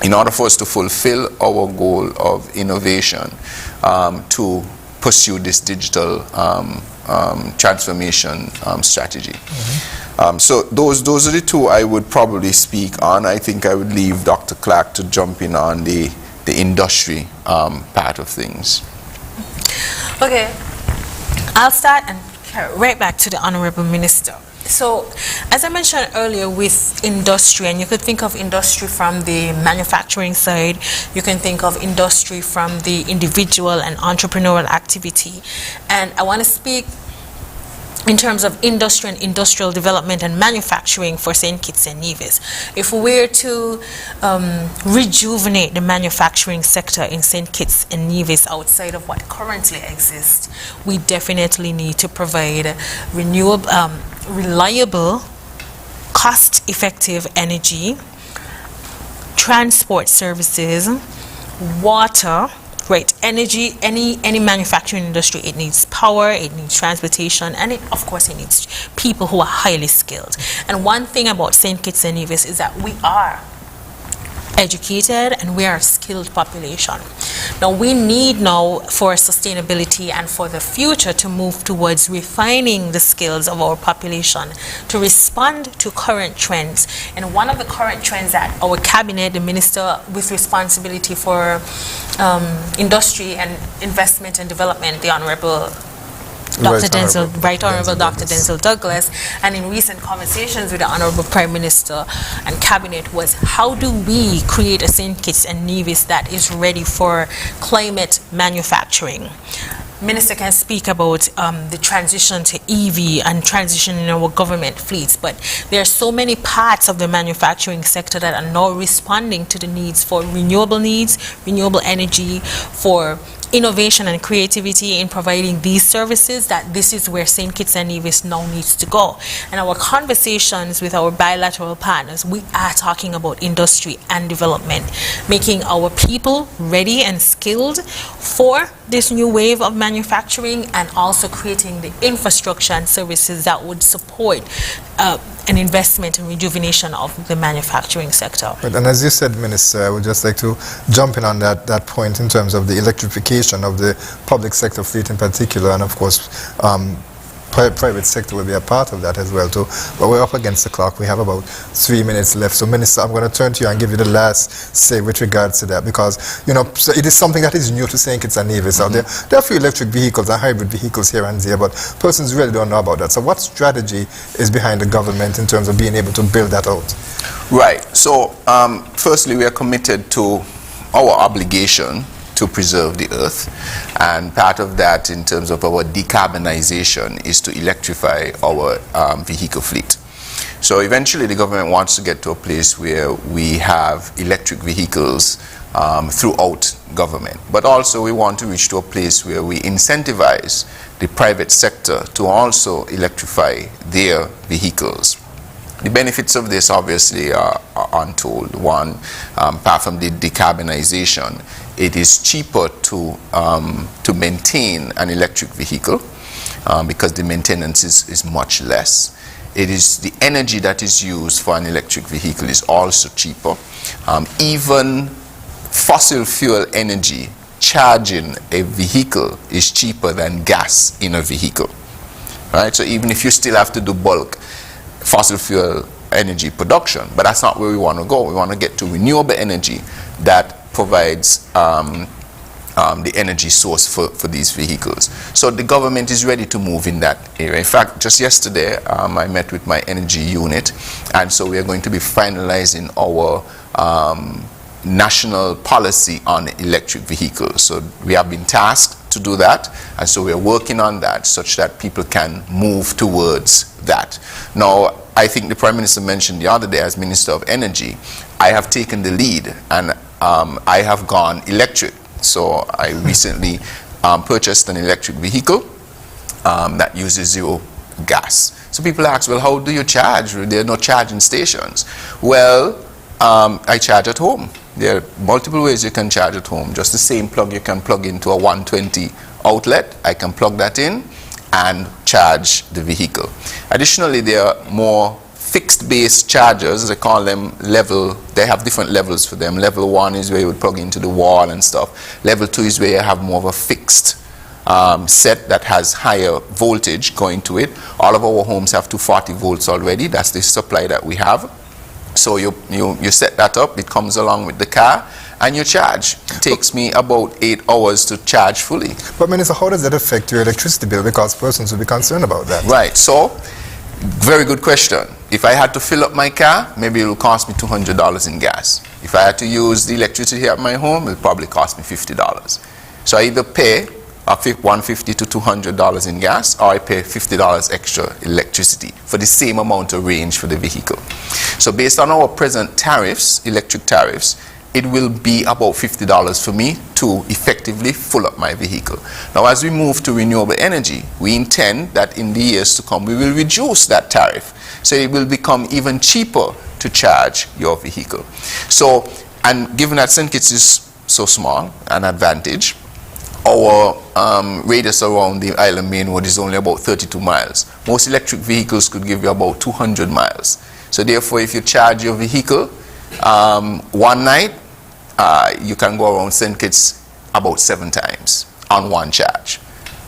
in order for us to fulfill our goal of innovation, to pursue this digital transformation strategy. So those are the two I would probably speak on. I think I would leave Dr. Clarke to jump in on the industry part of things. Okay, I'll start and carry right back to the Honorable Minister. So, as I mentioned earlier with industry, and you could think of industry from the manufacturing side, you can think of industry from the individual and entrepreneurial activity. And I want to speak in terms of industry and industrial development and manufacturing for St. Kitts and Nevis. If we were to rejuvenate the manufacturing sector in St. Kitts and Nevis outside of what currently exists, we definitely need to provide renewable, reliable, cost-effective energy, transport services, water. Right, energy, any manufacturing industry, it needs power, it needs transportation, and of course it needs people who are highly skilled. And one thing about St. Kitts and Nevis is that we are educated and we are a skilled population. Now we need now for sustainability and for the future to move towards refining the skills of our population to respond to current trends. And one of the current trends that our cabinet, the minister with responsibility for industry and investment and development, the Honorable Right Honorable Dr. Denzel Douglas, and in recent conversations with the Honorable Prime Minister and Cabinet, was how do we create a St. Kitts and Nevis that is ready for climate manufacturing? Minister can speak about the transition to EV and transitioning our government fleets, but there are so many parts of the manufacturing sector that are now responding to the needs for renewable energy, for innovation and creativity in providing these services, that this is where St. Kitts and Nevis now needs to go. And our conversations with our bilateral partners, we are talking about industry and development, making our people ready and skilled for this new wave of manufacturing, and also creating the infrastructure and services that would support an investment and rejuvenation of the manufacturing sector. Right, and as you said, Minister, I would just like to jump in on that point in terms of the electrification of the public sector fleet in particular, and of course private sector will be a part of that as well too. But we're up against the clock. We have about 3 minutes left. So Minister, I'm going to turn to you and give you the last say with regards to that, because so it is something that is new to St. Kitts and Nevis out there. There are a few electric vehicles and hybrid vehicles here and there, but persons really don't know about that. So what strategy is behind the government in terms of being able to build that out? Right. So firstly, we are committed to our obligation to preserve the earth, and part of that in terms of our decarbonization is to electrify our vehicle fleet. So eventually the government wants to get to a place where we have electric vehicles throughout government, but also we want to reach to a place where we incentivize the private sector to also electrify their vehicles. The benefits of this obviously are untold. One, apart from the decarbonization, it is cheaper to maintain an electric vehicle because the maintenance is much less. It is the energy that is used for an electric vehicle is also cheaper. Even fossil fuel energy charging a vehicle is cheaper than gas in a vehicle. Right? So even if you still have to do bulk fossil fuel energy production, but that's not where we want to go. We want to get to renewable energy that provides the energy source for these vehicles. So the government is ready to move in that area. In fact, just yesterday I met with my energy unit, and so we are going to be finalizing our national policy on electric vehicles. So we have been tasked to do that, and so we are working on that such that people can move towards that. Now, I think the Prime Minister mentioned the other day, as Minister of Energy, I have taken the lead, and I have gone electric. So I recently purchased an electric vehicle that uses zero gas. So people ask, well, how do you charge? There are no charging stations. Well, I charge at home. There are multiple ways you can charge at home. Just the same plug you can plug into a 120 outlet. I can plug that in and charge the vehicle. Additionally, there are more fixed base chargers. They call them level. They have different levels for them. Level 1 is where you would plug into the wall and stuff. Level 2 is where you have more of a fixed set that has higher voltage going to it. All of our homes have 240 volts already. That's the supply that we have. So you set that up, it comes along with the car, and you charge. It takes me about 8 hours to charge fully. But Minister, how does that affect your electricity bill? Because persons will be concerned about that. Right, so very good question. If I had to fill up my car, maybe it will cost me $200 in gas. If I had to use the electricity here at my home, it will probably cost me $50. So I either pay $150 to $200 in gas, or I pay $50 extra electricity for the same amount of range for the vehicle. So based on our present tariffs, electric tariffs, it will be about $50 for me to effectively fill up my vehicle. Now, as we move to renewable energy, we intend that in the years to come, we will reduce that tariff. So it will become even cheaper to charge your vehicle. So, and given that St. Kitts is so small, an advantage, our radius around the island Maynard is only about 32 miles. Most electric vehicles could give you about 200 miles. So therefore, if you charge your vehicle one night, you can go around St. Kitts about 7 times on one charge.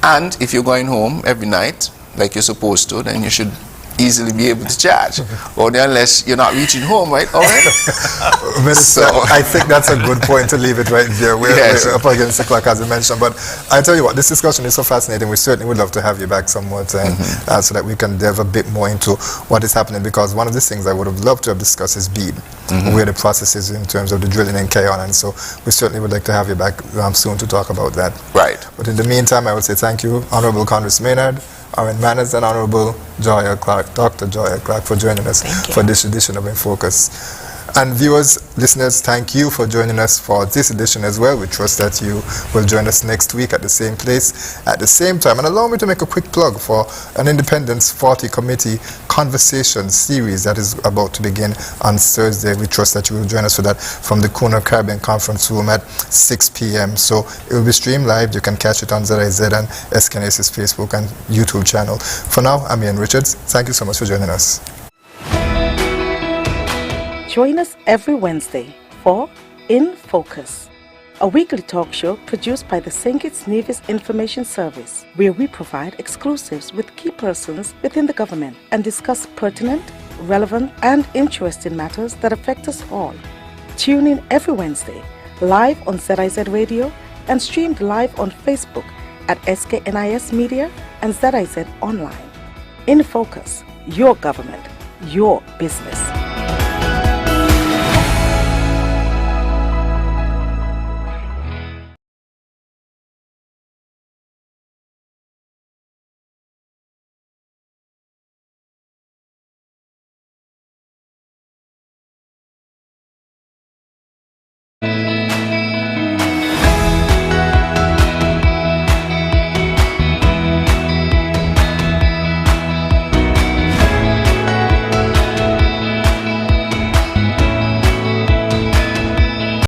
And if you're going home every night, like you're supposed to, then you should easily be able to charge. Only unless you're not reaching home, right? Auren? Minister, I think that's a good point to leave it right there. We're up against the clock, as you mentioned. But I tell you what, this discussion is so fascinating. We certainly would love to have you back some more time so that we can delve a bit more into what is happening. Because one of the things I would have loved to have discussed is BEAD, where the process is in terms of the drilling and carry on. And so we certainly would like to have you back soon to talk about that. Right. But in the meantime, I would say thank you, Honorable Konris Maynard, Auren Manners and Honorable Joyelle Clarke, Dr. Joyelle Clarke, for joining us for this edition of InFocus. And viewers, listeners, thank you for joining us for this edition as well. We trust that you will join us next week at the same place, at the same time. And allow me to make a quick plug for an Independence 40 Committee conversation series that is about to begin on Thursday. We trust that you will join us for that from the Kuna Caribbean Conference Room at 6 p.m. So it will be streamed live. You can catch it on ZIZ and SKNIS's Facebook and YouTube channel. For now, I'm Ian Richards. Thank you so much for joining us. Join us every Wednesday for InFocus, a weekly talk show produced by the St. Kitts Nevis Information Service, where we provide exclusives with key persons within the government and discuss pertinent, relevant, and interesting matters that affect us all. Tune in every Wednesday, live on ZIZ Radio and streamed live on Facebook at SKNIS Media and ZIZ Online. InFocus, your government, your business.